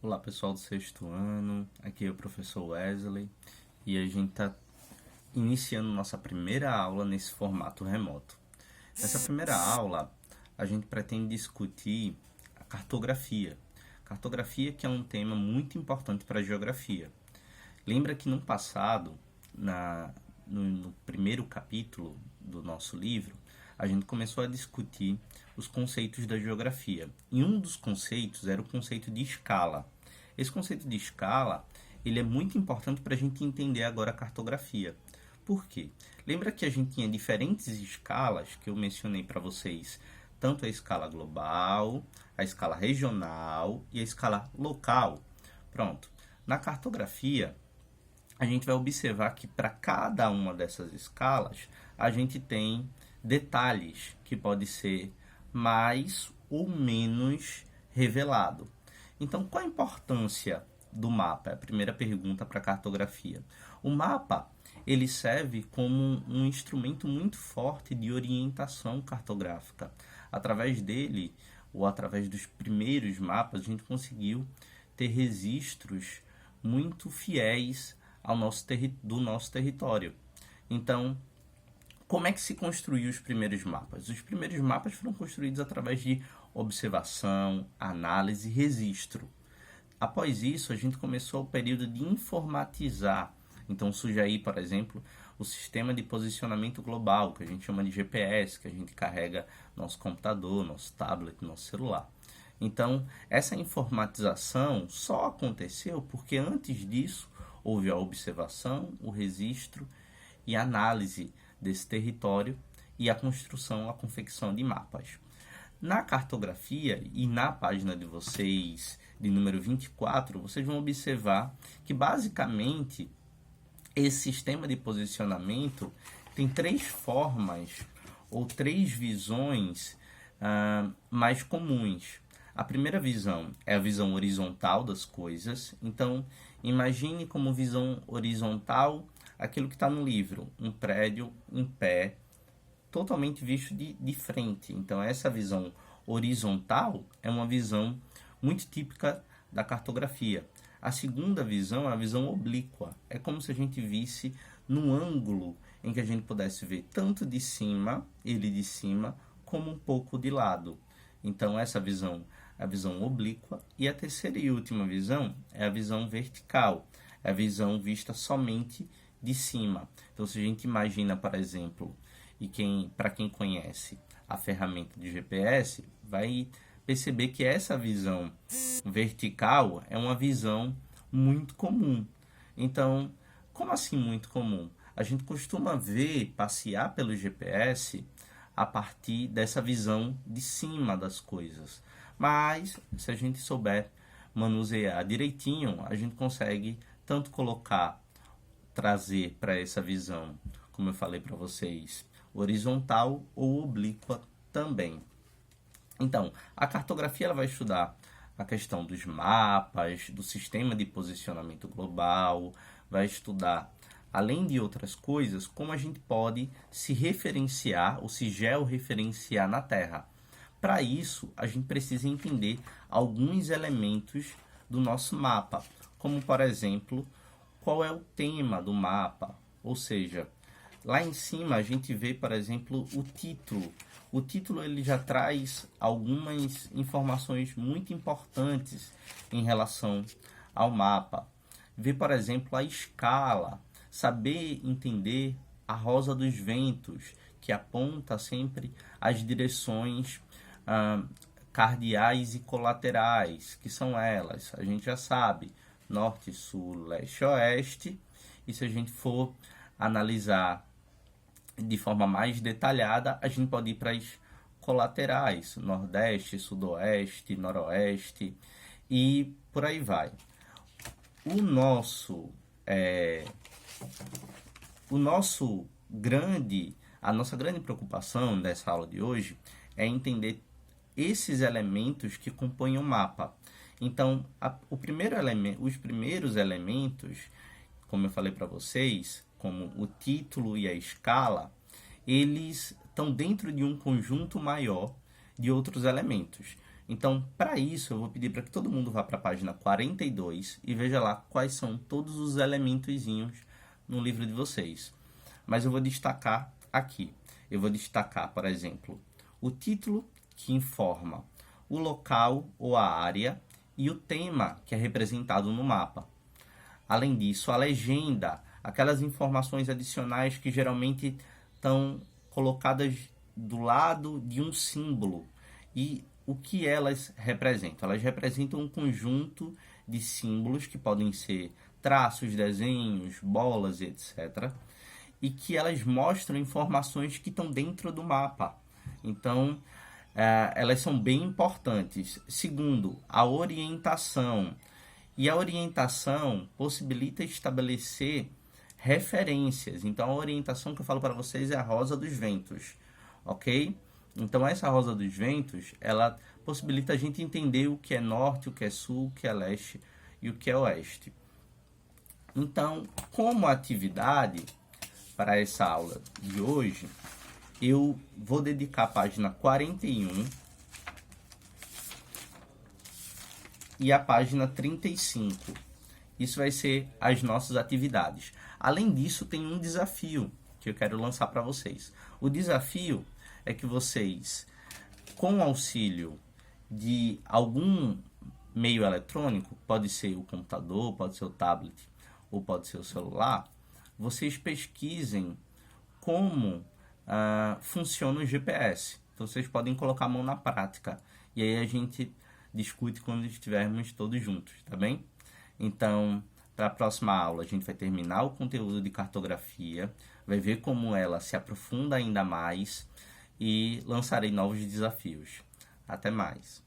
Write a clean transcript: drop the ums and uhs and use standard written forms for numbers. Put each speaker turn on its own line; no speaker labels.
Olá pessoal do sexto ano, aqui é o professor Wesley e a gente está iniciando nossa primeira aula nesse formato remoto. Nessa primeira aula, a gente pretende discutir a cartografia. Cartografia que é um tema muito importante para a geografia. Lembra que no passado, no primeiro capítulo do nosso livro, a gente começou a discutir os conceitos da geografia. E um dos conceitos era o conceito de escala. Esse conceito de escala, ele é muito importante para a gente entender agora a cartografia. Por quê? Lembra que a gente tinha diferentes escalas que eu mencionei para vocês, tanto a escala global, a escala regional e a escala local. Pronto. Na cartografia, a gente vai observar que para cada uma dessas escalas, a gente tem detalhes que pode ser mais ou menos revelado. Então, qual a importância do mapa? É a primeira pergunta para a cartografia. O mapa, ele serve como um instrumento muito forte de orientação cartográfica. Através dele, ou através dos primeiros mapas, a gente conseguiu ter registros muito fiéis do nosso território. Então, como é que se construiu os primeiros mapas? Os primeiros mapas foram construídos através de observação, análise e registro. Após isso, a gente começou o período de informatizar. Então surge aí, por exemplo, o sistema de posicionamento global, que a gente chama de GPS, que a gente carrega nosso computador, nosso tablet, nosso celular. Então, essa informatização só aconteceu porque antes disso houve a observação, o registro e a análise desse território e a construção, a confecção de mapas. Na cartografia e na página de vocês, de número 24, vocês vão observar que basicamente esse sistema de posicionamento tem três formas ou três visões mais comuns. A primeira visão é a visão horizontal das coisas. Então, imagine como visão horizontal aquilo que está no livro, um prédio em pé, totalmente visto de frente. Então, essa visão horizontal é uma visão muito típica da cartografia. A segunda visão é a visão oblíqua. É como se a gente visse num ângulo em que a gente pudesse ver tanto de cima, ele de cima, como um pouco de lado. Então, essa visão é a visão oblíqua. E a terceira e última visão é a visão vertical. É a visão vista somente de cima. Então, se a gente imagina, por exemplo, para quem conhece a ferramenta de GPS, vai perceber que essa visão vertical é uma visão muito comum. Então, como assim muito comum? A gente costuma passear pelo GPS a partir dessa visão de cima das coisas. Mas, se a gente souber manusear direitinho, a gente consegue tanto trazer para essa visão, como eu falei para vocês, horizontal ou oblíqua também. Então, a cartografia ela vai estudar a questão dos mapas, do sistema de posicionamento global, vai estudar, além de outras coisas, como a gente pode se referenciar ou se georreferenciar na Terra. Para isso, a gente precisa entender alguns elementos do nosso mapa, como, por exemplo, qual é o tema do mapa, ou seja, lá em cima a gente vê, por exemplo, o título. O título ele já traz algumas informações muito importantes em relação ao mapa. Vê, por exemplo, a escala, saber entender a rosa dos ventos, que aponta sempre as direções cardeais e colaterais, que são elas, a gente já sabe, norte, sul, leste, oeste. E se a gente for analisar de forma mais detalhada, a gente pode ir para as colaterais, nordeste, sudoeste, noroeste e por aí vai. A nossa grande preocupação nessa aula de hoje é entender esses elementos que compõem o mapa. Então, os primeiros elementos, como eu falei para vocês, como o título e a escala, eles estão dentro de um conjunto maior de outros elementos. Então, para isso, eu vou pedir para que todo mundo vá para a página 42 e veja lá quais são todos os elementozinhos no livro de vocês. Mas eu vou destacar aqui. Eu vou destacar, por exemplo, o título, que informa o local ou a área, e o tema, que é representado no mapa. Além disso, a legenda, aquelas informações adicionais que geralmente estão colocadas do lado de um símbolo. E o que elas representam? Elas representam um conjunto de símbolos que podem ser traços, desenhos, bolas, etc. E que elas mostram informações que estão dentro do mapa. Então, elas são bem importantes. Segundo, a orientação. E a orientação possibilita estabelecer referências. Então, a orientação que eu falo para vocês é a rosa dos ventos, ok? Então, essa rosa dos ventos, ela possibilita a gente entender o que é norte, o que é sul, o que é leste e o que é oeste. Então, como atividade para essa aula de hoje, eu vou dedicar a página 41 e a página 35. Isso vai ser as nossas atividades. Além disso, tem um desafio que eu quero lançar para vocês. O desafio é que vocês, com o auxílio de algum meio eletrônico, pode ser o computador, pode ser o tablet ou pode ser o celular, vocês pesquisem como funciona o GPS. Então, vocês podem colocar a mão na prática. E aí a gente discute quando estivermos todos juntos, tá bem? Então, para a próxima aula, a gente vai terminar o conteúdo de cartografia, vai ver como ela se aprofunda ainda mais e lançarei novos desafios. Até mais!